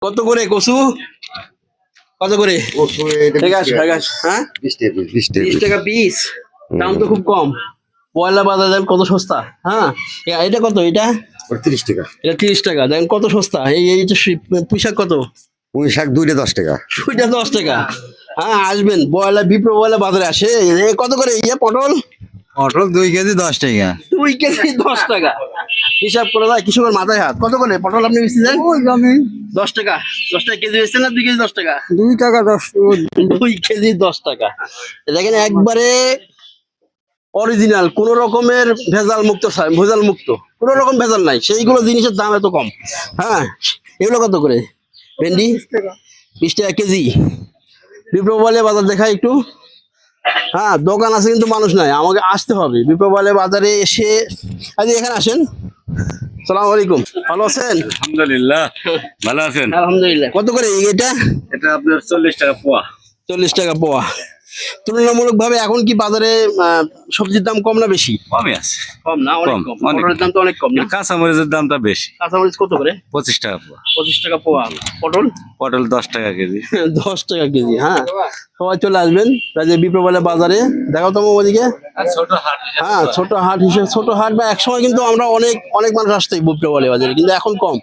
কত করে কচু? কত করে? ঠিক আছে, হ্যাঁ 20 টাকা পিস। দাম তো খুব কম। পয়লা বাজার দাম কত সস্তা। হ্যাঁ, এটা কত? এটা 30 টাকা। এটা 30 টাকা। দেখেন কত সস্তা। এই যে পুঁইশাক কত? পুঁইশাক 2টা 10 টাকা। ওইটা 10 টাকা। হ্যাঁ, আসবেন বয়লা বিপ্র বয়লা বাজারে আসে। কত করে পটল? পটল 2 কেজি 10 টাকা। 2 কেজি 10 টাকা। হিসাব করে দেয় কৃষকের মাথায় হাত। কত করে পটল আপনি বেশি দেন? 10 টাকা। 10 টাকা কেজি বেচছেন না 2 কেজি 10 টাকা? 2 টাকা 10। 2 কেজি 10 টাকা। দেখেন একবারে অরিজিনাল, কোন রকমের ভেজাল মুক্ত, কোন রকম ভেজাল নাই, সেইগুলো জিনিসের দাম এত কম। হ্যাঁ, এগুলো কত করে? ভেন্ডি 20 টাকা কেজি। বিপ্লবালে বাজার দেখায় একটু। হ্যাঁ, দোকান আছে কিন্তু মানুষ নাই, আমাকে আসতে হবে বিপ্লবালে বাজারে এসে। আজ এখানে আসেন। সালাম আলাইকুম, ভালো আছেন? আলহামদুলিল্লাহ, ভালো আছেন? আলহামদুলিল্লাহ। কত করে এটা? এটা আপনার 40 টাকা পোয়া। 40 টাকা পোয়া। তুলনামূলক ভাবে এখন কি বাজারে সবজির দাম কম না বেশি? কমই আছে। কম না, অনেক কম। অনেক। পটলের দাম তো অনেক কম না? কাঁচামরিচের দামটা বেশি। কাঁচামরিচ কত করে? 25 টাকা পোয়া। 25 টাকা পোয়া। পটল পটল 10 টাকা কেজি। 10 টাকা কেজি। হ্যাঁ, সবাই চলে আসবেন বিপ্লবালে বাজারে। দেখাও তো ওদিকে। ছোট হাট। হ্যাঁ, ছোট হাট হিসেবে, ছোট হাট বা এক সময় কিন্তু আমরা অনেক অনেক মানুষ আসতো বিপ্লবালে বাজারে, কিন্তু এখন কম।